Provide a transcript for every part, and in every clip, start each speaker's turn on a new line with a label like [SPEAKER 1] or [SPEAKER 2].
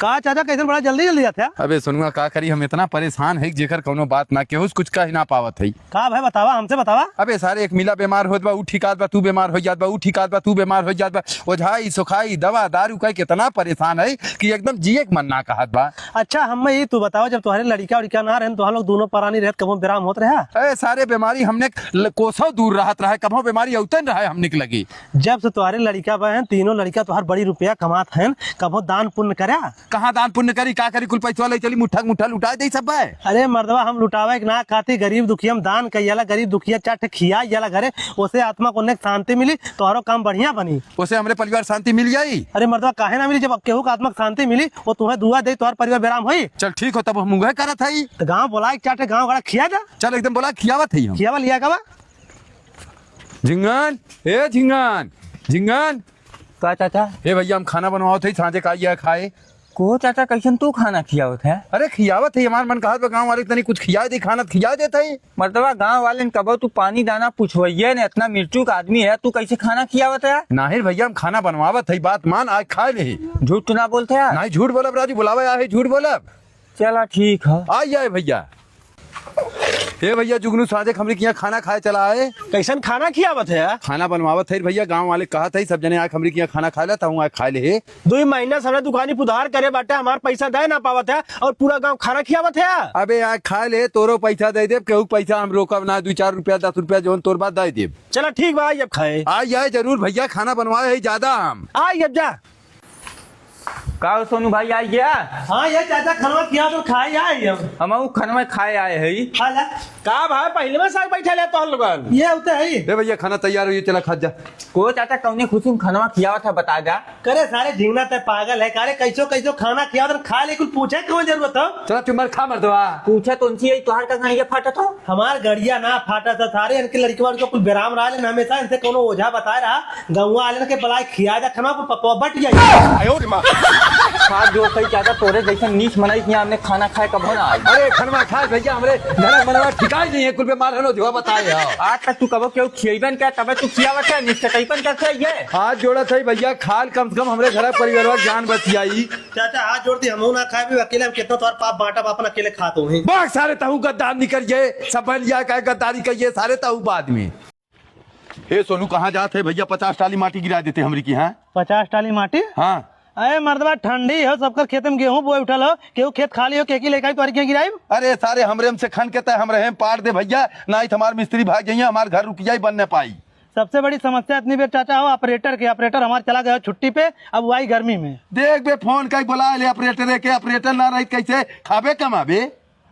[SPEAKER 1] का चाचा कैसे बड़ा जल्दी जल्दी आता है?
[SPEAKER 2] अबे सुनुआ का करी, हम इतना परेशान है जेकर कोनो बात ना केहू कुछ कह ना पावत है।
[SPEAKER 1] का भाई बतावा, हमसे बतावा।
[SPEAKER 2] अबे सारे एक मिला बीमार होत बा, ऊ ठिकात बा, तू बीमार हो जात बा, ऊ ठिकात बा, तू बीमार हो जात बा। ओझाई सुखाई दवा दारू का कितना परेशान है कि एकदम जिए के मन ना कहत बा।
[SPEAKER 1] अच्छा हम ये तू बताओ, जब तुम्हारे लड़का उड़का ना रहे तो हम लोग दोनों परानी रहत कबो विराम होत रहा?
[SPEAKER 2] अरे सारे बीमारी हमने कोसों दूर रहत रहा, कभो बीमारी उतन रहा हमने के लगी।
[SPEAKER 1] जब से तुम्हारे लड़का बहन तीनों लड़का तुम्हार बड़ी रुपया कमात है, कबो दान पुण्य करा?
[SPEAKER 2] कहाँ दान पुण्य करी, का करी, कुल पैसा ले चली मुठा मुठा लुटा दे सब है।
[SPEAKER 1] अरे मर्दवा हम लुटावे के ना खाती, गरीब दुखिया में दान कइला, गरीब दुखिया चाट खिया जाला घरे, उसे आत्मा को ने शांति मिली, तोहरो काम बढ़िया बनी,
[SPEAKER 2] उसे हमारे परिवार शांति मिल जाई।
[SPEAKER 1] अरे मर्दवा काहे ना मिली, जब केहू का आत्मा शांति मिली वो तुम्हें दुआ दे, तुम्हार परिवार विराम होई।
[SPEAKER 2] चल ठीक हो, तब हम उहे करत हई।
[SPEAKER 1] तो गाँव बोला चाटे गाँव गड़ा खिया जा।
[SPEAKER 2] चल एकदम बोला खियावत हई हम।
[SPEAKER 1] खियावा लिया का?
[SPEAKER 2] झिंगन ए झिंगन झिंगन।
[SPEAKER 3] का चाचा?
[SPEAKER 2] ए भैया हम खाना बनवाओ थे, सांझे का खाए
[SPEAKER 3] को चाचा कैसन तू खाना खियावत है?
[SPEAKER 2] अरे खियावत है, हमार मन कहा गाँव वाले तनी कुछ खिया दे, खाना खिया देता है।
[SPEAKER 3] मतलब गांव वाले ने कबो तू पानी दाना पूछवइये ने, इतना मिर्चू का आदमी है, तू कैसे खाना खियावत है?
[SPEAKER 2] नाहिर भैया हम खाना बनवावत है, बात मान आज खाए नहीं।
[SPEAKER 3] झूठ तो ना बोलते है?
[SPEAKER 2] नहीं झूठ बोलब राजू, बुलावे आहे झूठ बोलब।
[SPEAKER 3] चला ठीक है,
[SPEAKER 2] आ जाए भैया। हे भैया जुगनू साझे हमरे के यहाँ खाना खाए चला है।
[SPEAKER 1] कैसन खाना खियावत है?
[SPEAKER 2] खाना बनवावत है भैया, गांव वाले कहा था सब जने आज हमरे के यहाँ खाना खा लेता हूँ, आज खा ले।
[SPEAKER 1] 2 महीना से दुकानी पुधार करे बाटे, हमार पैसा दे ना पावत है और पूरा गांव खाना खियावत है।
[SPEAKER 2] अबे आज खा ले, तोरो पैसा दे दे, केहू पैसा हम रोकब ना, 2-4 रुपया 10 रुपया जो तोर बात दे दे।
[SPEAKER 1] चला ठीक बा, अब खाए
[SPEAKER 2] आ जाए जरूर भैया, खाना बनवाए है ज्यादा हम।
[SPEAKER 1] आई अब जा।
[SPEAKER 3] का सोनू भाई आई गया?
[SPEAKER 1] हाँ ये चाचा खाना खिया तो खाए आई
[SPEAKER 3] हम खनवा खाए आए है।
[SPEAKER 1] का भाई पहले में साग बैठे ले तो लोगन ये होता है।
[SPEAKER 2] हे भैया खाना तैयार हो, चला खा जा।
[SPEAKER 3] को चाचा कौने खुशी में खनवा खियावत है बता जा।
[SPEAKER 1] करे सारे झिंगना ते पागल है, करे कैसो कैसो खाना खिया तो खा ले, कुछ पूछे क्यों जरूरत है?
[SPEAKER 2] चला चुमर खा मर दवा।
[SPEAKER 3] पूछे तो उनसे तुहार का गाड़िया फाटा था?
[SPEAKER 1] हमार गड़िया ना फाटा था, सारे इनके लड़के वाले को कुल विराम रहा है, हमेशा इनसे कोनो ओझा बता रहा गाँव वाले के बलाय खिया जा खाना पपवा बट
[SPEAKER 3] हाथ जो कई चाचा तोरे जैसे नीच मनाई कि हमने खाना खाए कब ना आई।
[SPEAKER 2] अरे खनवा खा भैया, हमरे घर बनवा ठिकाई नहीं है, कुल पे मार हनो जो बताए
[SPEAKER 3] आज तक तू कबो क्यों खियाबन क्या, तब तू खियावत है निश्चयपन कैसे ये?
[SPEAKER 2] हाथ जोड़ा था भैया, खाल कम से कम हमरे घर परिवार वाला जान बचियाई।
[SPEAKER 1] चाचा हाथ जोड़ती हम ना खाए भी अकेले, हम कितना तोर पाप बांटा अपन अकेले खातो हैं।
[SPEAKER 2] बाग सारे ताऊ गद्दार निकल गए, सब बलिया का गद्दारी करिए सारे ताऊ बाद में। हे सोनू कहाँ जाते है भैया, 50 टाली माटी गिरा देते हमरी की। हाँ
[SPEAKER 1] 50 टाली माटी?
[SPEAKER 2] हाँ।
[SPEAKER 1] अरे मर्दवा ठंडी हो, सबका खेत में गेहूं बोए उठल हो, केहू खेत खाली हो, केकी लेकर तुम्हारी क्या गिराई?
[SPEAKER 2] अरे सारे हमरे हमसे खन के तय हम रहे पार दे भैया, ना हमारे मिस्त्री भाग जाइए, हमारे घर रुक जाये बन न पाई।
[SPEAKER 1] सबसे बड़ी समस्या इतनी बेर चाचा हो ऑपरेटर के, ऑपरेटर हमारे चला गया छुट्टी पे, अब वो आई गर्मी में।
[SPEAKER 2] देख बे फोन कई बुला ले ऑपरेटर के, ऑपरेटर ना रही कैसे खाबे कमाबे।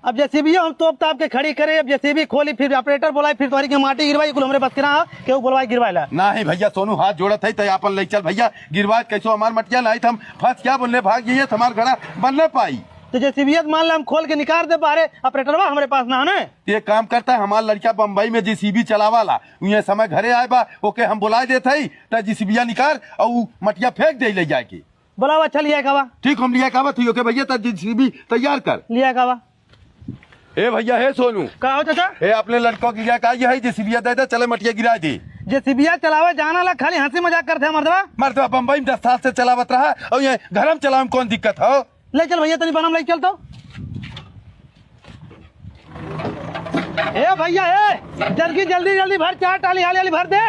[SPEAKER 1] अब जैसे भी हम तोप ताप के खड़ी करे, अब जैसे भी खोली, फिर ऑपरेटर बोला, फिर तुम्हारी के माटी गिरवाई, कुल हमरे बस के ना केहू बोलवाई गिरवाइला
[SPEAKER 2] ना ही भैया। सोनू हाथ जोड़त है, तो अपन ले चल भैया, गिरवा कैसो हमार मटिया नहीं, हम फंस क्या बोलने भाग जाइए, हमारे घड़ा बनने पाई।
[SPEAKER 1] तो जैसे भी मान लो हम खोल के निकाल दे बारे, ऑपरेटर हमारे पास ना है।
[SPEAKER 2] ये काम करता है हमारा लड़का बम्बई में JCB चलावाला, ये समय घरे आए बा, ओके हम बुला देते ही तो JCB निकाल और मटिया फेंक दे ले जाके।
[SPEAKER 1] बोला अच्छा लिया कावा? ठीक
[SPEAKER 2] हम लिया कावा थी, ओके भैया, JCB तैयार कर
[SPEAKER 1] लिया कावा।
[SPEAKER 2] ए भैया हे सोनू
[SPEAKER 1] का हो चाचा?
[SPEAKER 2] ए अपने लड़कों की क्या ये है JCB दे दे, चले मटिया गिरा दे।
[SPEAKER 1] JCB चलावे जाना ला, खाली हंसी मजाक करते हैं मर्दवा।
[SPEAKER 2] मर्दवा बम्बई में 10 साल से चलावत रहा, और ये घर में चलावे में कौन दिक्कत हो?
[SPEAKER 1] ले चल भैया तनी बनम ले चल तो। ए भैया ए जल्दी जल्दी जल्दी भर, 4 टाली हाली हाली भर दे।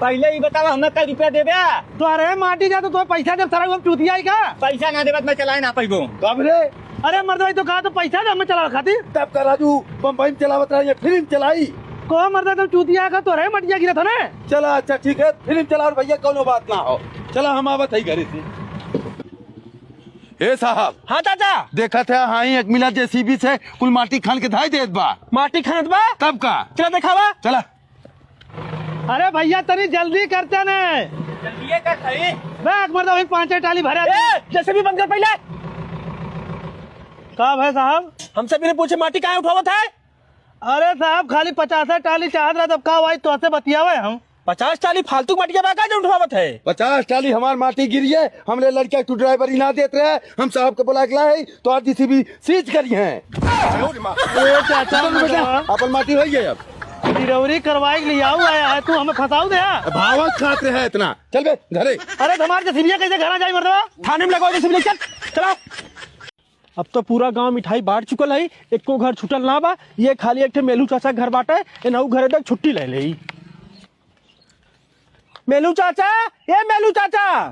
[SPEAKER 3] पहले ही बताओ हमें कई रुपया देबे?
[SPEAKER 1] तो अरे माटी जा तो पैसा जब सारा हम चूतिया आई का
[SPEAKER 3] पैसा ना देबत मैं चलाए ना पाइबो।
[SPEAKER 2] कब रे?
[SPEAKER 1] अरे मर्दवा तो कहा तो पैसा दे, हमें चला खातिर।
[SPEAKER 2] तब का राजू बम्बई में चलावत रहा, ये फिल्म चलाई
[SPEAKER 1] को मर्दा तो चूतिया का तो रे मटिया गिरा था ना।
[SPEAKER 2] चला अच्छा ठीक है, फिल्म चलाओ भैया, कोनो बात ना हो। चला हम आवत है घरे से। ए साहब।
[SPEAKER 1] हाँ चाचा।
[SPEAKER 2] देखा था हाँ ही एक मिला JCB से कुल माटी खान के धाई देत बा।
[SPEAKER 1] माटी खानत बा?
[SPEAKER 2] तब का
[SPEAKER 1] चला दिखावा।
[SPEAKER 2] चला।
[SPEAKER 1] अरे भैया तनी जल्दी करते न,
[SPEAKER 3] जल्दी कर सही।
[SPEAKER 1] बैग मर्दा वही 5 टाली भरा जैसे भी बंद कर पहले। का भाई साहब हमसे भी पूछे माटी कहाँ उठावत है? अरे साहब खाली 50 टाली चाहत रहा, तब का भाई तो से बतियावे हम। 50 टाली फालतू मटिया बाका जो उठवावत है।
[SPEAKER 2] 50 टाली हमार माटी गिरी है, हमरे लड़का तू ड्राइवर ही ना देते रहे, हम साहब के बुला के लाए तो आज JCB सीज करी है।
[SPEAKER 1] चाचा
[SPEAKER 2] अपन माटी हो गई, अब
[SPEAKER 1] डिलीवरी करवाई लिया आया है, तू हमें फंसाऊ दे।
[SPEAKER 2] भावक खाते है इतना, चल बे घरे।
[SPEAKER 1] अरे हमारे JCB कैसे घर आ जाए मर्दवा? थाने में लगाओ JCB, चल चलो। अब तो पूरा गांव मिठाई बांट चुकल है, एको घर छुटल ना बा। ये खाली एक ठे मेलू चाचा घर बाटे, एनहु घरे तक छुट्टी ले ले। मेलू चाचा, ये मेलू चाचा।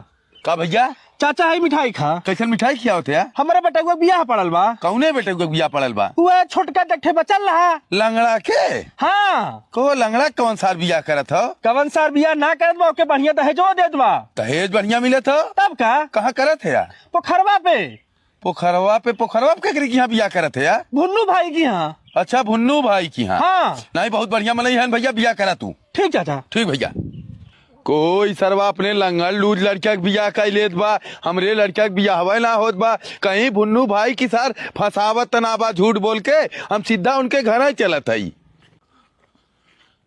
[SPEAKER 2] का भैया
[SPEAKER 1] चाचा है मिठाई खा।
[SPEAKER 2] कैसन मिठाई खिया होते है?
[SPEAKER 1] हमारे बेटा को बियाह पड़ल बा।
[SPEAKER 2] कौने बेटे को बिया पड़ल बा?
[SPEAKER 1] वो छोटका देखे बचल रहा।
[SPEAKER 2] लंगड़ा के?
[SPEAKER 1] हाँ।
[SPEAKER 2] को लंगड़ा कौन साल बिया करत हो?
[SPEAKER 1] कवन सार बियाह ना करत बा, ओके बढ़िया दहेजो देत बा।
[SPEAKER 2] दहेज बढ़िया मिले था?
[SPEAKER 1] तब का
[SPEAKER 2] कहाँ करत है यार?
[SPEAKER 1] पोखरवा पे।
[SPEAKER 2] पोखरवा पे? पोखरवा पे केकरे की यहाँ बिया करत है यार?
[SPEAKER 1] भुन्नू भाई की यहाँ।
[SPEAKER 2] अच्छा, भुन्नू भाई की यहाँ।
[SPEAKER 1] हाँ।
[SPEAKER 2] नहीं, बहुत बढ़िया मनई है भैया, बिया करा तू।
[SPEAKER 1] ठीक चाचा।
[SPEAKER 2] ठीक भैया। कोई सरवा अपने लंगड़ लूज लड़का के बियाह कर लेत बा, हमरे लड़का के बियाह हवा ना होत बा। कहीं भुन्नू भाई की सर फसावत तनाबा झूठ बोल के हम सीधा उनके घर ही चलत हई।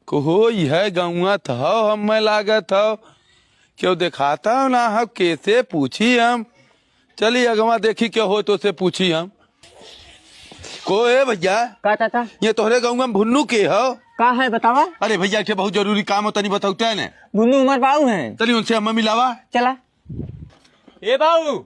[SPEAKER 2] कोई है गौआ था हमें लागत हो, क्यों दिखाता ना हम, कैसे पूछी हम? चलिए अगवा देखी क्या हो तो से पूछी हम। को है भैया?
[SPEAKER 3] का चाचा?
[SPEAKER 2] ये तोहरे गौआ में भुन्नू के हो?
[SPEAKER 3] का है बतावा?
[SPEAKER 2] अरे भैया के बहुत जरूरी काम हो, तनी बताओ क्या ने?
[SPEAKER 3] भुन्नू उमर बाबू है।
[SPEAKER 2] चलिए उनसे हमें मिलावा।
[SPEAKER 3] चला।
[SPEAKER 1] ए बाबू,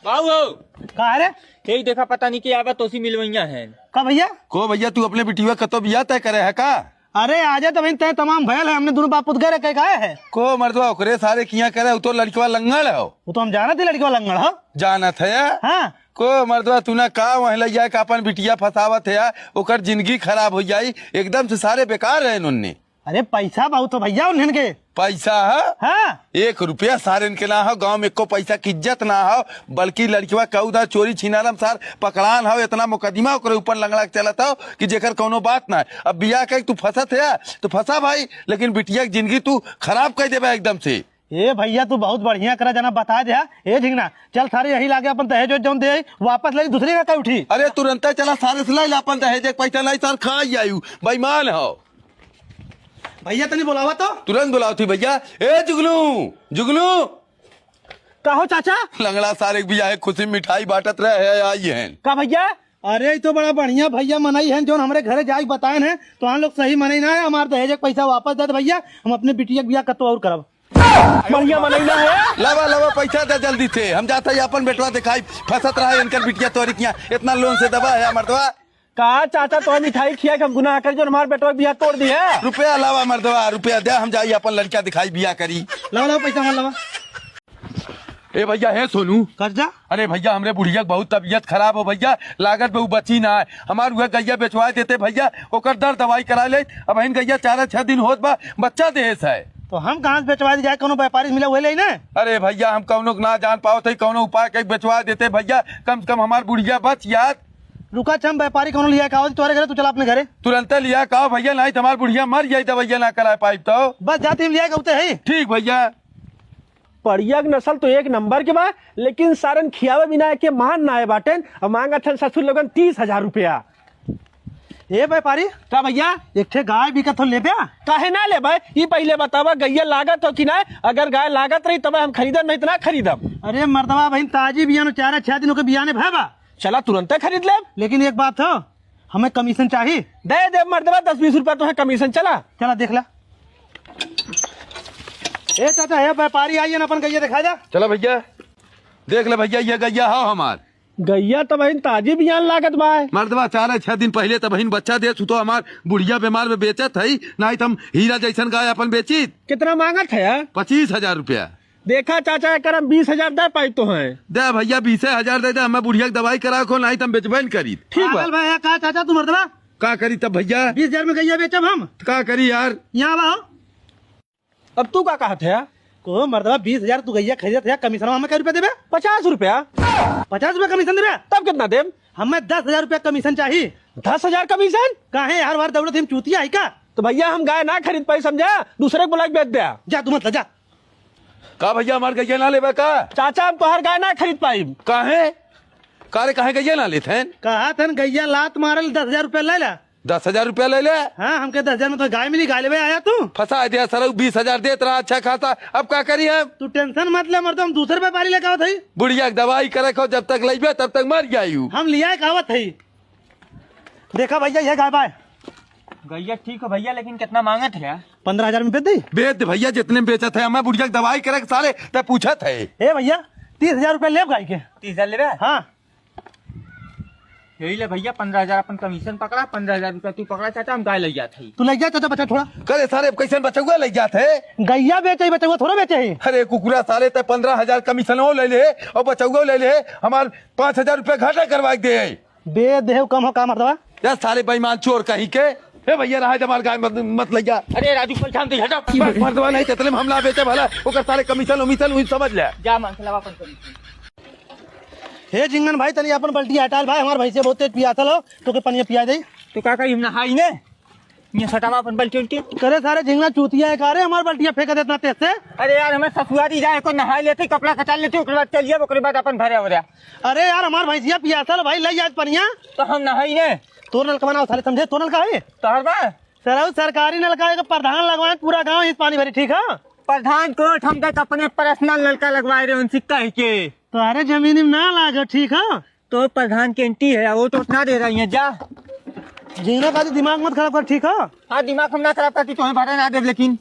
[SPEAKER 1] बाबू हो।
[SPEAKER 3] का रे?
[SPEAKER 1] यही देखा, पता नहीं क्या आवा तोसी मिलवैया है।
[SPEAKER 3] का भैया?
[SPEAKER 2] को भैया तू अपने बिटिया कतो बिया तय करे है का?
[SPEAKER 3] अरे आजा तब तय तमाम भयल है, हमने दोनों बाप पुत गए कह गए है।
[SPEAKER 2] को मर्दवा ओकरे सारे किया करे, वो तो लड़कवा लंगड़ हो।
[SPEAKER 3] वो तो हम जाना थे लड़की वाला लंगड़ हो।
[SPEAKER 2] जानत है?
[SPEAKER 3] हाँ।
[SPEAKER 2] को मर्दवा तू ना का वह लैया का अपन बिटिया फसावत है, ओकर जिंदगी खराब हो जाई, एकदम से सारे बेकार रहे उनने।
[SPEAKER 3] अरे पैसा बहुत हो भैया उन्हें के।
[SPEAKER 2] पैसा है?
[SPEAKER 3] हाँ।
[SPEAKER 2] 1 रुपया सारे इनके ना हो, गांव में एको पैसा की इज्जत ना हो, बल्कि लड़किवा कौदा चोरी छिनारम सार पकड़ान हो, इतना मुकदमा ओकरे ऊपर लंगड़ा के चलत हो कि जेकर कोनो बात ना है। अब बिया के तू फंसत है तो फंसा भाई, लेकिन बिटिया की जिंदगी तू खराब कर देबा एकदम से।
[SPEAKER 3] ए भैया तू बहुत बढ़िया करा, जाना बता दे। ए झिंगना चल, सारे यही लागे अपन दहेज जो दे वापस ले, दूसरी का उठी।
[SPEAKER 2] अरे तुरंत चला, सारे सिलाई अपन दहेज एक पैसा नहीं सार खा आयु, बेईमान हो
[SPEAKER 3] भैया तनी बुलावा तो।
[SPEAKER 2] तुरंत बुलाओ थी भैया। ए जुगनू, जुगनू
[SPEAKER 3] कहो चाचा?
[SPEAKER 2] लंगड़ा सारे बिया है, खुशी मिठाई बांटत रहे है, आई है
[SPEAKER 3] का भैया? अरे तो बड़ा बढ़िया भैया मनाई है, जो हमारे घरे जाके बताए हैं तो हम लोग सही मनाई ना है। हमारे दहेज पैसा वापस दे भैया, हम अपने बिटिया के बिया कतो और करब।
[SPEAKER 1] बढ़िया मनैला है।
[SPEAKER 2] लवा लवा पैसा दे जल्दी से, हम जाते ही अपन बेटवा दिखाई फंसत रहा है इनकर बिटिया तोरी किया, इतना लोन से दबा है मर्दवा।
[SPEAKER 1] कहा चाचा तो मिठाई खिया के हम गुनाह कर जो हमारे बेटवा बिया तोड़ दी है।
[SPEAKER 2] रुपया लावा मर्दवा, रुपया दे, हम जाइए अपन लड़का दिखाई बिया करी।
[SPEAKER 3] लाओ लाओ पैसा मान लवा।
[SPEAKER 2] ए भैया है सोनू
[SPEAKER 3] कर्जा?
[SPEAKER 2] अरे भैया हमरे बुढ़िया के बहुत तबीयत खराब हो भैया, लागत पे वो बची ना है, हमारे वह गैया बेचवा देते भैया, ओकर दर्द दवाई करा ले। अब इन गैया 4-6 दिन होत बा, बच्चा देश है।
[SPEAKER 3] तो हम कहाँ से बेचवा दी जाए, कोनो व्यापारी मिला हुए ले ना?
[SPEAKER 2] अरे भैया हम कौनो ना जान पाओ थे, कौनो उपाय के बेचवा देते भैया, कम से कम हमार बुढ़िया बच याद।
[SPEAKER 3] रुका हम व्यापारी कोनो लिया का तुम्हारे घरे, तू चला अपने घरे।
[SPEAKER 2] तुरंत लिया कहो भैया, नहीं तुम्हारी बुढ़िया मर जाये दवाइया ना करा पाई तो।
[SPEAKER 3] बस जाते लिया कहते है।
[SPEAKER 2] ठीक भैया।
[SPEAKER 1] पड़िया की नस्ल तो एक नंबर के बा, लेकिन सारन खियावे बिना के मान ना है बाटन। और मांगा था ससुर लोगन 30,000 रुपया।
[SPEAKER 3] ए व्यापारी
[SPEAKER 1] का भैया?
[SPEAKER 3] एक ठे गाय बिकत हो ले बया?
[SPEAKER 1] काहे ना ले भाई, ये पहले बतावा गैया लागत हो कि ना? अगर गाय लागत रही तब हम खरीदम, नहीं तो ना खरीदम।
[SPEAKER 3] अरे मर्दवा बहन ताजी बियान 4-6 दिनों के बियाने भैबा,
[SPEAKER 1] चला तुरंत खरीद ले।
[SPEAKER 3] लेकिन एक बात हो, हमें कमीशन चाहिए।
[SPEAKER 1] दे दे मर्दवा, 10-20 रुपया तो है कमीशन। चला
[SPEAKER 3] चला देख ला। ए चाचा है व्यापारी आइए ना, अपन गैया दिखा जा।
[SPEAKER 2] चलो भैया देख ले भैया, ये गैया हो हमार।
[SPEAKER 1] गैया तो बहन ताजी बियान लागत बा।
[SPEAKER 2] मर्दवा 4-6 दिन पहले तो बहन बच्चा दे, तो हमार बुढ़िया बीमार में बेचत है, नहीं तो हम हीरा जैसन गाय अपन बेची।
[SPEAKER 1] कितना मांगत है?
[SPEAKER 2] 25,000 रुपया।
[SPEAKER 1] देखा चाचा कर 20,000 दे पाई तो है।
[SPEAKER 2] दे भैया 20,000 दे दे, हमें बुढ़िया की दवाई करा को, नहीं तो हम बेचबन करी।
[SPEAKER 1] ठीक बा।
[SPEAKER 3] पागल भैया का चाचा तू मर्दवा
[SPEAKER 2] का करी तब भैया?
[SPEAKER 3] 20,000 में गैया बेचब हम।
[SPEAKER 2] का करी यार?
[SPEAKER 3] यहाँ आओ।
[SPEAKER 1] अब तू का कहत है?
[SPEAKER 3] को मर्दवा 20,000 तू गैया खरीदत है, कमीशन हमें क्या रुपया देबे?
[SPEAKER 1] 50 रुपया।
[SPEAKER 3] 50 रुपया कमीशन देबे?
[SPEAKER 1] तब कितना देम?
[SPEAKER 3] हमें 10,000 रुपया कमीशन चाहिए।
[SPEAKER 1] 10,000 कमीशन?
[SPEAKER 3] काहे हर बार दौड़त हम चूतिया है का?
[SPEAKER 1] तो भैया हम गाय ना खरीद पाई, समझा? दूसरे को बुला के बेच दिया।
[SPEAKER 3] जा तू मत जा।
[SPEAKER 2] का भैया हमार गैया ना लेबे का?
[SPEAKER 1] चाचा हम तोहर गाय ना खरीद पाई।
[SPEAKER 2] काहे? कारे काहे गैया ना लेते हैं?
[SPEAKER 3] कहा थन गैया लात मारल 10,000 रुपया ले ला।
[SPEAKER 2] 10,000 रुपया ले ले।
[SPEAKER 3] हाँ हमके 10,000 में तो गाय मिली, गाय लेवे आया तू।
[SPEAKER 2] फंसा दिया सर, 20,000 देत रहा अच्छा खासा, अब क्या करी है?
[SPEAKER 3] तू टेंशन मत ले, मर तो हम दूसरे व्यापारी लेके आवत है।
[SPEAKER 2] बुढ़िया की दवाई करे को, जब तक लेबे तब तक मर जायू।
[SPEAKER 3] हम लिया आवत है। देखा भैया ये गाय बाय
[SPEAKER 4] गैया ठीक है भैया, लेकिन कितना मांगत है?
[SPEAKER 3] 15,000 में बेच दी।
[SPEAKER 2] बेच दे भैया, जितने में बेचत है, हमें बुढ़िया की दवाई करे के सारे तब पूछत है।
[SPEAKER 3] ए भैया 30,000 रुपया ले गाय के।
[SPEAKER 4] 30,000 ले रहा है?
[SPEAKER 3] हाँ
[SPEAKER 4] यही ले भैया 15,000 अपन कमीशन पकड़ा, 15,000 रुपया तू पकड़ा चाचा, हम गाय ले जाते ही।
[SPEAKER 3] तू ले जा चाचा बच्चा थोड़ा
[SPEAKER 2] करे सारे कैसे बचौगा ले जाते
[SPEAKER 3] गैया बेचे बच्चा थोड़ा बेचे ही।
[SPEAKER 2] अरे कुकुरा साले ते 15,000 कमीशन हो ले ले और बचौगो ले ले हमार 5,000 रुपया घाटा करवा दे
[SPEAKER 3] बे देव कम हो काम मरदवा।
[SPEAKER 2] यार साले बेईमान चोर कहीं के हे भैया रहा हमार गाय मत ले जा
[SPEAKER 4] अरे राजू कोई शांति हटा,
[SPEAKER 2] मर्दवा नहीं तेतले में हमला बेचे भला ओकर साले कमीशन उमीशन समझ ले
[SPEAKER 4] जा मांग के लवा अपन कमीशन।
[SPEAKER 3] हे जिंगन भाई तनी अपन बल्टी हटाल भाई, हमार भैंसे बहुत तेज पियासल हो तो के पनिया पिया दे।
[SPEAKER 4] तो का कही नहाई ने ये सटावा अपन बल्टी उल्टी।
[SPEAKER 3] करे सारे झिंगना चूतिया है कारे हमार बल्टिया फेंक देतना तेज से।
[SPEAKER 4] अरे यार हमें ससुरारी जाए को नहा लेते, कपड़ा कटा लेते, ओकरे बाद चलिए, ओकरे बाद अपन भरे हो रहा।
[SPEAKER 3] अरे यार हमार भैंसिया पियासल भाई ले जा पनिया।
[SPEAKER 4] तो हम नहाई ने
[SPEAKER 3] तोर नलका बनाओ साले समझे, तो नलका है
[SPEAKER 4] तोहर बा
[SPEAKER 3] सर सरकारी नलका है प्रधान लगवाए पूरा गाँव इस पानी भरी ठीक है।
[SPEAKER 4] प्रधान कोट हम तक अपने पर्सनल नलका लगवाए रहे उनसे कह के
[SPEAKER 3] तुम्हारे जमीन में ना लागो ठीक है।
[SPEAKER 4] तो प्रधान के एंटी है वो तो उतना दे रही है। जा
[SPEAKER 3] झिंगना का दिमाग मत खराब कर ठीक है।
[SPEAKER 4] हाँ दिमाग हम ना खराब करती तुम्हें भरा ना दे, लेकिन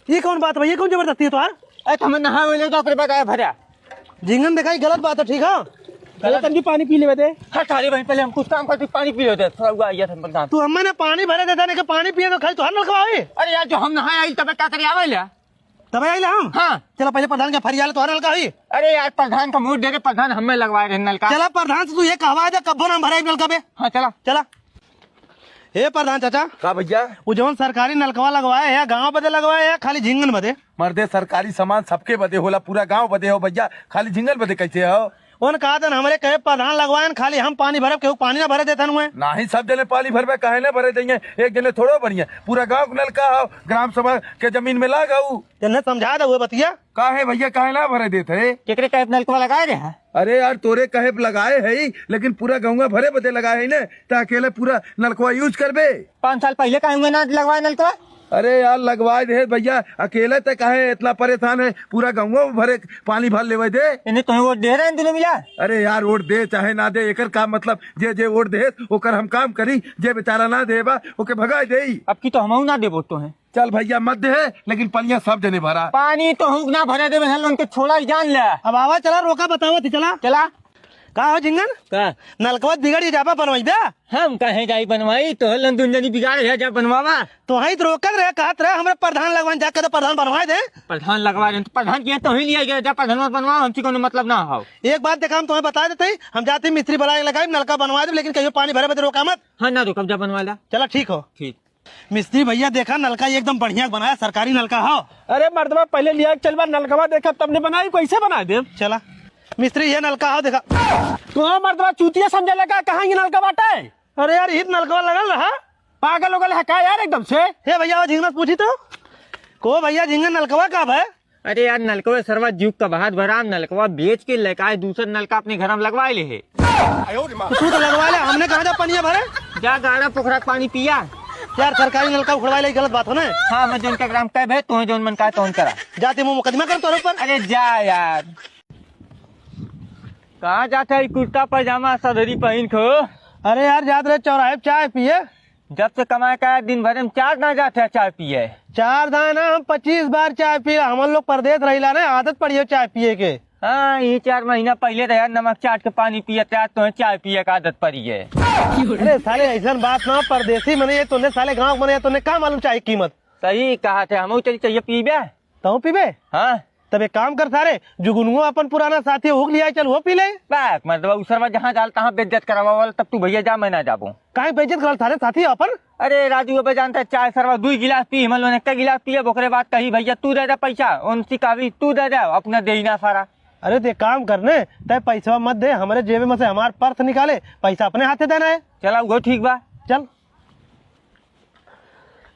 [SPEAKER 3] ये कौन बात भाई, ये कौन जबरदस्ती है तुम्हार।
[SPEAKER 4] अरे हमें नहा ले तो ओकरे बाद आया भरा।
[SPEAKER 3] झिंगन देखा गलत बात है ठीक है। तंगी पानी पी ले दे।
[SPEAKER 4] हाँ सारे भाई पहले हम कुछ काम करते पानी पी लेते, थोड़ा हुआ आया था प्रधान।
[SPEAKER 3] तू हमें ने पानी भरे देता नहीं कि पानी पिए तो खाली तो हर नलका है।
[SPEAKER 4] अरे यार जो हम नहाए आई तब क्या करे आवे ला।
[SPEAKER 3] तब आई हम
[SPEAKER 4] हाँ
[SPEAKER 3] चला पहले प्रधान का फरियाल तो हर नलका है।
[SPEAKER 4] अरे यार प्रधान का मूड दे के प्रधान हमें लगवाए रहे नलका।
[SPEAKER 3] चला प्रधान से तू ये कहवा दे कब्बो नाम भरे नलका पे।
[SPEAKER 4] हाँ चला
[SPEAKER 3] चला हे प्रधान चाचा
[SPEAKER 2] का भैया
[SPEAKER 3] वो जवन सरकारी नलकवा लगवाए है गाँव बदे लगवाए है खाली झिंगन बदे।
[SPEAKER 2] मर्दे सरकारी सामान सबके बदे होला, पूरा गांव बदे हो भैया, खाली झिंगल बदे कैसे हो।
[SPEAKER 3] उन कहा था हमारे कहे प्रधान लगवाए खाली हम पानी भरे केहू पानी ना भरे देते हुए।
[SPEAKER 2] ना ही सब जने पानी भरवे काहे न भरे देंगे, एक जने थोड़ो बढ़िया पूरा गांव के नलका हो, ग्राम सभा के जमीन में लगाऊ।
[SPEAKER 3] जन्ने समझा दे हुए बतिया
[SPEAKER 2] काहे भैया काहे ना भरे देते।
[SPEAKER 4] केकरे कहे नलका लगाए रहे हैं।
[SPEAKER 2] अरे यार तोरे कहे लगाए है ही, लेकिन पूरा गाँव भरे बदे लगाए है न, तो अकेले पूरा नलकवा यूज करबे।
[SPEAKER 4] 5 साल पहले कहेंगे ना लगवाए नलका।
[SPEAKER 2] अरे यार लगवाए दे भैया, अकेले तक काहे इतना परेशान है, पूरा गाँव भरे पानी भर लेवे दे।
[SPEAKER 4] इन्हें तुम्हें वोट दे रहे हैं दोनों मिला।
[SPEAKER 2] अरे यार वोट दे चाहे ना दे एकर का मतलब, जे जे वोट दे ओकर हम काम करी, जे बेचारा ना देबा ओके भगा दे।
[SPEAKER 4] अब की तो हम ना दे वोट तो है।
[SPEAKER 2] चल भैया मत दे, लेकिन पनिया सब जने भरा।
[SPEAKER 4] पानी तो हुक ना भरे दे उनके छोड़ा ही जान ले।
[SPEAKER 3] अब आवा चला रोका बताओ थी चला
[SPEAKER 4] चला
[SPEAKER 3] का हो झिंगन
[SPEAKER 4] का
[SPEAKER 3] नलकवा बिगड़ जाबा बनवाई दे।
[SPEAKER 4] हम कहे जाई बनवाई तो हलन दुनिया बिगाड़ है जा बनवावा।
[SPEAKER 3] तो ही तो रोकत रहे कहत रहे हमारे प्रधान लगवान जाकर तो प्रधान बनवाए दे।
[SPEAKER 4] प्रधान लगवा रहे तो प्रधान किया तो ही लिया गया, जा प्रधान मत बनवाओ, हमसे कोनो मतलब ना हो।
[SPEAKER 3] एक बात देखा हम तुम्हें बता देते हम जाते मिस्त्री बनाए लगाए नलका बनवा दे, लेकिन कहीं पानी भरे बदे रोका मत।
[SPEAKER 4] हाँ ना रुक जा बनवा ला।
[SPEAKER 3] चला ठीक हो।
[SPEAKER 4] ठीक
[SPEAKER 3] मिस्त्री भैया देखा नलका एकदम बढ़िया बनाया, सरकारी नलका हो।
[SPEAKER 1] अरे मर्दवा पहले लिया चलवा नलकवा देखा तब ने बनाई, कैसे बना दे।
[SPEAKER 3] चला मिस्त्री ये नलका हो देखा।
[SPEAKER 1] तो मर्दवा चूतिया समझे लगा कहाँ ये नलका बाटा है।
[SPEAKER 3] अरे यार हित नलकवा लगल रहा
[SPEAKER 1] पागल उगल है क्या यार एकदम से।
[SPEAKER 3] हे भैया झिंगन पूछी तो को भैया झिंगन नलकवा कब है।
[SPEAKER 4] अरे यार नलकवा सर्वा जुग का बात भरा, नलकवा बेच के लेकर दूसरा नलका अपने घर में लगवाए ले है।
[SPEAKER 3] तू तो लगवा ले, हमने कहा था पनिया भरे।
[SPEAKER 4] जा गाड़ा पोखरा पानी पिया।
[SPEAKER 3] यार सरकारी नलका उखड़वा ले गलत बात हो ना।
[SPEAKER 4] हाँ मैं जो उनका ग्राम कैब है तुम्हें जो मन का तो करा।
[SPEAKER 3] जाते मुँह मुकदमा कर तोरे ऊपर।
[SPEAKER 4] अरे जा यार कहाँ जाता है कुर्ता पजामा सदरी पहन को।
[SPEAKER 3] अरे यार जात रहे चौराहे पे चाय पिए।
[SPEAKER 4] जब से कमाए का दिन भर में 4 ना जाते हैं चाय पिए।
[SPEAKER 3] 4 दाना हम 25 बार चाय पी, हम लोग परदेश रहिला ना आदत पड़ी हो चाय पिए के।
[SPEAKER 4] हाँ ये 4 महीना पहले रहा नमक चाट के पानी पिए तो चाय पिए का आदत पड़ी है।
[SPEAKER 3] अरे साले ऐसा बात ना, परदेसी मने तूने साले गाँव मने तूने क्या मालूम चाय कीमत।
[SPEAKER 4] सही कहा थे हम चली चाहिए पीबे।
[SPEAKER 3] तो पीबे
[SPEAKER 4] हाँ
[SPEAKER 3] तब एक काम कर सारे जुगनुओ अपन पुराना साथी हुक लिया चल वो पी ले।
[SPEAKER 4] बाक मतलब उसरवा जहाँ डाल तहाँ बेइज्जत करावा वाला, तब तू भैया जा मैं ना जाबू।
[SPEAKER 3] काहे बेइज्जत कर सारे साथी अपन।
[SPEAKER 4] अरे राजू अब जानता है चाय सरवा 2 गिलास पी, हम लोग ने 1 गिलास पिए, बोकरे बात कही भैया तू दे दे पैसा, उनसी कभी तू दे दे अपना दे ना सारा।
[SPEAKER 3] अरे ते काम करने तय पैसा मत दे, हमारे जेब में से हमारे पर्स निकाले, पैसा अपने हाथे देना है।
[SPEAKER 4] चला वो ठीक बा
[SPEAKER 3] चल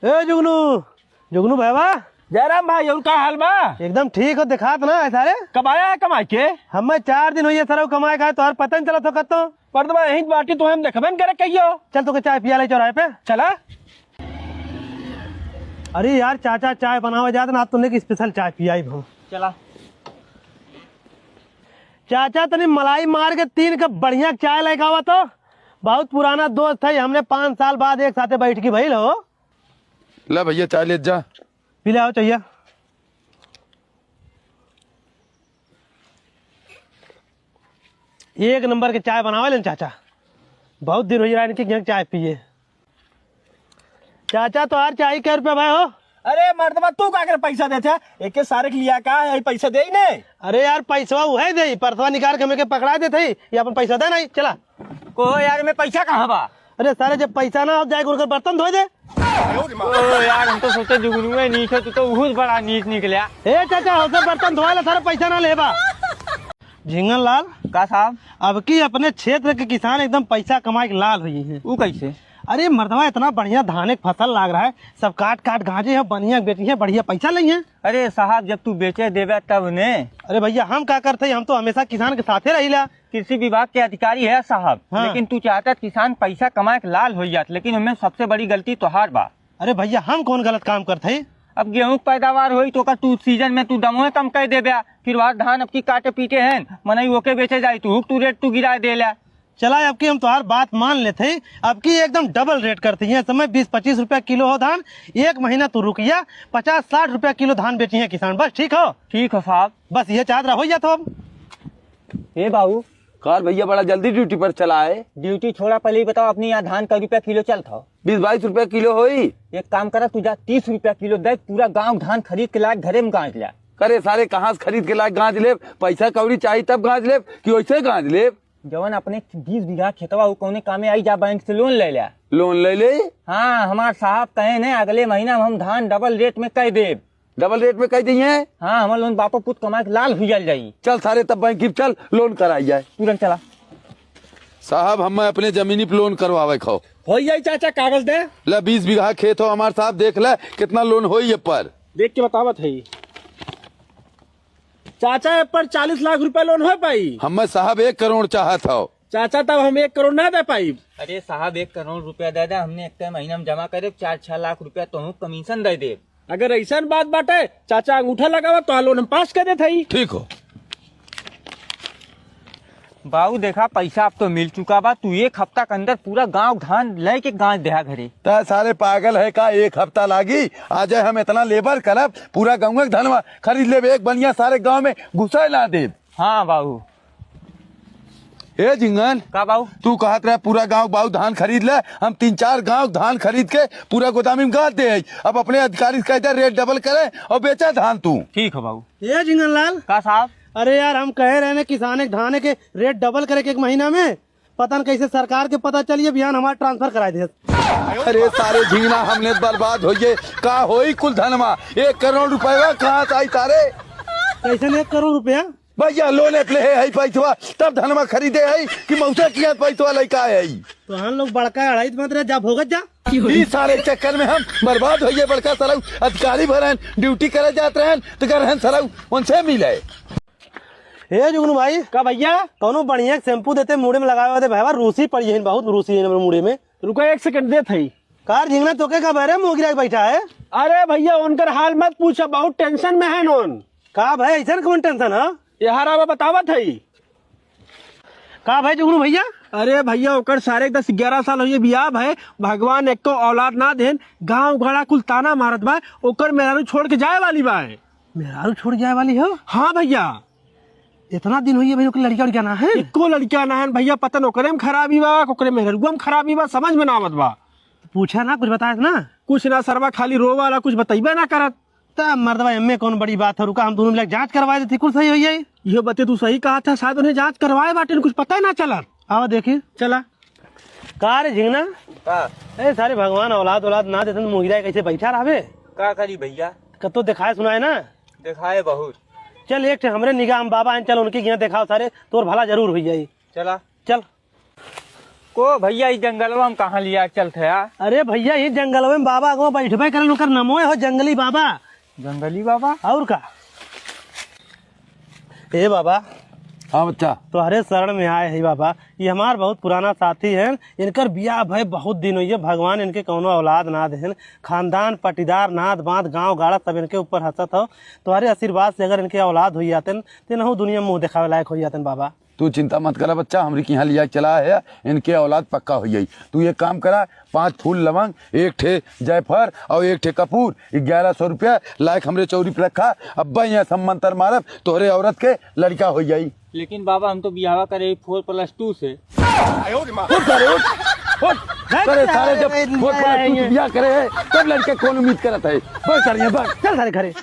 [SPEAKER 3] ए जुगनू जुगनू भाईवा।
[SPEAKER 1] जयराम भाई और का हाल बा।
[SPEAKER 3] एकदम ठीक हो दिखात ना सारे।
[SPEAKER 1] कब आया है कमाई के।
[SPEAKER 3] हमें 4 दिन हुई सर कमाए खाए तो पता नहीं चला तो कतो।
[SPEAKER 1] मर्दवा यही बाटी तो हम देखबे न करे कहियो।
[SPEAKER 3] चल तो चाय पिया ले चौराहे पे
[SPEAKER 1] चला।
[SPEAKER 3] अरे यार चाचा चाय बनावे जाते ना, तुमने की स्पेशल चाय पिया ही भाव।
[SPEAKER 4] चला
[SPEAKER 3] चाचा तनी मलाई मार के 3 कप बढ़िया चाय लेके आवा तो। बहुत पुराना दोस्त है, हमने 5 साल बाद एक साथे बैठ के भाई लो।
[SPEAKER 2] ला भैया चाय ले जा।
[SPEAKER 3] पी ले आओ चाहिए। एक नंबर के चाय बनावे ले चाचा, बहुत दिन हो रहा है इनके यहाँ चाय पिए। चाचा तो यार चाय क्या रुपया भाई हो?
[SPEAKER 1] अरे मर्दबा तू का कर पैसा देते एक सारे के लिया का है पैसा दे ही नहीं।
[SPEAKER 3] अरे यार पैसा वो है दे, परसवा निकाल के मेरे पकड़ा देते ये अपन पैसा दे नहीं चला।
[SPEAKER 4] को यार में पैसा कहाँ बा?
[SPEAKER 3] अरे सारे जब पैसा ना हो जाए उनका बर्तन धोए दे।
[SPEAKER 4] ओ यार हम तो सोचे जुगनू नीचे तू तो बहुत बड़ा नीच निकला।
[SPEAKER 3] ए चाचा हो बर्तन धोए ला सारा पैसा ना लेबा। झिंगन लाल
[SPEAKER 4] का साहब?
[SPEAKER 3] अब की अपने क्षेत्र के किसान एकदम पैसा कमाए के लाल हुई है।
[SPEAKER 4] वो कैसे?
[SPEAKER 3] अरे मर्दवा इतना बढ़िया धान की फसल लाग रहा है, सब काट काट गाजे है, बढ़िया बेची है, बढ़िया पैसा ली है।
[SPEAKER 4] अरे साहब जब तू बेचे देवे तब ने।
[SPEAKER 3] अरे भैया हम क्या करते, हम तो हमेशा किसान के साथे रहिला।
[SPEAKER 4] कृषि विभाग के अधिकारी है साहब।
[SPEAKER 3] हाँ।
[SPEAKER 4] लेकिन तू चाहता किसान पैसा कमा के लाल हो जात, लेकिन उनमें सबसे बड़ी गलती तोहार बा।
[SPEAKER 3] अरे भैया हम कौन गलत काम करते?
[SPEAKER 4] अब गेहूं की पैदावार हुई तो का तू सीजन में तू दमोए कम कर दे बया, फिर वहाँ धान अब की काटे पीटे हैं मनई ओके बेचे जाये तू रेट तू गिरा दे ला।
[SPEAKER 3] चला अब की हम तुम्हार बात मान लेते, अब की एकदम डबल रेट करती है। समय 20-25 रुपया किलो हो धान, एक महीना तू रुकिया 50-60 रुपया किलो धान बेची है किसान। बस ठीक हो?
[SPEAKER 4] ठीक हो साहब।
[SPEAKER 3] बस ये चादरा हो जाता अब।
[SPEAKER 4] ए बाबू
[SPEAKER 2] कार भैया बड़ा जल्दी ड्यूटी पर चला है।
[SPEAKER 4] ड्यूटी छोड़ा, पहले ही बताओ अपनी यहाँ धान का रुपया किलो चलता हो?
[SPEAKER 2] 20-22 रुपया किलो होई।
[SPEAKER 4] एक काम करा तू जा 30 रुपया किलो दे, पूरा गांव धान खरीद के लाके घरे में गाँच लिया।
[SPEAKER 2] करे सारे कहाँ से खरीद के लायक गाँच ले, पैसा कौड़ी चाहिए तब गाँच ले कि वैसे गाँच ले।
[SPEAKER 4] जवन अपने 20 बीघा खेतवा वो कौने कामे आई जा बैंक से लोन ले लिया।
[SPEAKER 2] लोन ले ले।
[SPEAKER 4] हाँ हमारे साहब कहे ने अगले महीना में हम धान डबल रेट में कह दे।
[SPEAKER 2] डबल रेट में कह दिए।
[SPEAKER 4] हाँ हमारे लोन बापो पुत कमा के लाल हो जाई।
[SPEAKER 2] चल सारे तब बैंक की चल लोन कराई जाए।
[SPEAKER 4] तुरंत चला
[SPEAKER 2] साहब हम अपने जमीनी पे लोन करवावे खाओ।
[SPEAKER 1] हो जाए चाचा कागज दे।
[SPEAKER 2] ले 20 बीघा खेत हो हमारे साहब, देख ले कितना लोन हो ये पर।
[SPEAKER 1] देख के बतावत है चाचा ये पर 40 लाख रुपए लोन हो पाई।
[SPEAKER 2] हम साहब 1 करोड़ चाहत हो।
[SPEAKER 1] चाचा तब हम 1 करोड़ ना दे पाई।
[SPEAKER 4] अरे साहब 1 करोड़ रुपया दे दे, हमने एक महीना में जमा करे 4-6 लाख रुपया तो कमीशन दे दे।
[SPEAKER 1] अगर ऐसा बात बाटे चाचा अंगूठा लगावा तो लोन हम पास कर देते ही।
[SPEAKER 2] ठीक हो
[SPEAKER 4] बाबू देखा पैसा अब तो मिल चुका बा, तू 1 हफ्ता के अंदर पूरा गांव धान ले के गाँच देहा घरे।
[SPEAKER 2] तो सारे पागल है का 1 हफ्ता लागी? आ जाए हम इतना लेबर करब पूरा गाँव के धनवा खरीद ले, एक बनिया सारे गाँव में घुसा ला दे।
[SPEAKER 4] हाँ बाबू।
[SPEAKER 2] ए झिंगन
[SPEAKER 4] का बाबू?
[SPEAKER 2] तू कहत रहे पूरा गांव बाबू धान खरीद ले, हम 3-4 गांव धान खरीद के पूरा गोदामी में गाड़ दे। अब अपने अधिकारी से कहते रेट डबल करे और बेचा धान तू।
[SPEAKER 4] ठीक है बाबू।
[SPEAKER 3] ये झिंगन लाल
[SPEAKER 4] का साहब?
[SPEAKER 3] अरे यार हम कह रहे हैं किसान एक धान के रेट डबल करे के 1 महीना में, पता न कैसे सरकार के पता चलिए बिहान हमारा ट्रांसफर करा दे।
[SPEAKER 2] अरे सारे झिंगना हमने बर्बाद हो गए का होई कुल धनमा 1 करोड़ रुपया कहाँ से आई सारे?
[SPEAKER 3] कैसे 1 करोड़ रुपया?
[SPEAKER 2] भैया लोन ले है पैसा तब धनमा खरीदे है कि मौसा किया पैसा लड़का है।
[SPEAKER 3] तो हम लोग बड़का अढ़ाई मत रहे जा भोगत जा।
[SPEAKER 2] इस सारे चक्कर में हम बर्बाद हो गए। बड़का सरऊ अधिकारी भरन ड्यूटी करे जाते रहन तो कर सरऊ उनसे मिले।
[SPEAKER 3] हे जुगनू भाई
[SPEAKER 1] का भैया
[SPEAKER 3] कौनो बढ़िया शैम्पू देते मुड़े में लगावे दे भाई, रूसी पड़ी है, बहुत रूसी है मुड़े में।
[SPEAKER 1] रुको 1 सेकंड दे थई।
[SPEAKER 3] कार झिंगना तो का बहरे मुँह गिरा के बैठा है।
[SPEAKER 1] अरे भैया उनकर हाल मत पूछो, बहुत टेंशन में है नोन।
[SPEAKER 3] का भाई ऐसा कौन टेंशन है?
[SPEAKER 1] यार बतावत है
[SPEAKER 3] का भाई जुगनू भैया?
[SPEAKER 1] अरे भैया ओकर सारे 10-11 साल हो बियाह है, भगवान एक तो औलाद ना देन, गांव घड़ा कुल ताना मारत बा, ओकर मेहरारू छोड़ के जाए वाली बा।
[SPEAKER 3] मेहरारू छोड़ जाए वाली हो?
[SPEAKER 1] हाँ भैया
[SPEAKER 3] इतना दिन हुई है भाई, लड़का उड़का ना है?
[SPEAKER 1] एको लड़का ना है भैया, पता न ओकरे में खराबी बा ओकरे मेहरुआ में खराबी बा, समझ में ना आवत बा।
[SPEAKER 3] पूछा ना कुछ बताया ना?
[SPEAKER 1] कुछ ना सरवा खाली रो वाला कुछ बताइबे ना करत।
[SPEAKER 3] तब मर्दवा एम कौन बड़ी बात है, रुका हम दोनों मिलकर जांच करवाए देते कुल सही हुई है।
[SPEAKER 1] ये बते तू सही कहा था, शायद उन्हें जांच करवाए बाटे कुछ पता ही ना चला।
[SPEAKER 3] आओ देखिए
[SPEAKER 1] चला
[SPEAKER 3] का रे झिंगना ए सारे भगवान औलाद ना देते मुहिरा कैसे बैठा रहे।
[SPEAKER 4] का करी भैया?
[SPEAKER 3] कतो दिखाए सुनाए ना?
[SPEAKER 4] दिखाए बहुत।
[SPEAKER 3] चल एक हमरे निगाह हम बाबा चल उनके यहाँ दिखाओ सारे तोर भला जरूर हो जाये।
[SPEAKER 4] चला
[SPEAKER 3] चल
[SPEAKER 4] को भैया इस जंगलवा में कहाँ लिया चलते यार?
[SPEAKER 3] अरे भैया ये जंगल में बाबा अगवा बैठबे कर उनकर नमो हो जंगली बाबा।
[SPEAKER 4] जंगली बाबा
[SPEAKER 3] और का? ए बाबा
[SPEAKER 2] हाँ बच्चा
[SPEAKER 3] तुम्हारे शरण में आए है बाबा, ये हमार बहुत पुराना साथी है, इनकर बियाह भाई बहुत दिन हुई है, भगवान इनके कौनो औलाद ना देन, खानदान पटीदार नाद बांध गांव गाड़ा सब इनके ऊपर हंसत हो। तुम्हारे आशीर्वाद से अगर इनके औलाद हो जाते तो नहु दुनिया में मुँह दिखावे लायक हो जाते बाबा।
[SPEAKER 2] तू चिंता मत करा बच्चा, हमरी के यहाँ लिया चला है, इनके औलाद पक्का हो जाई। तू ये काम करा, 5 फूल लवंग, 1 ठे जायफल और 1 ठे कपूर, 1100 रुपया लायक हमरे चौरी पे रखा। अब्बा यहाँ सब मंतर मारब, तोहरे औरत के लड़का हो जाई।
[SPEAKER 4] लेकिन बाबा हम तो बियाह करे 4+2 से।
[SPEAKER 2] करे सारे जब 4+2 बियाह करे है तब लड़के कौन उम्मीद करत है। बस सारे
[SPEAKER 3] चल सारे घरे।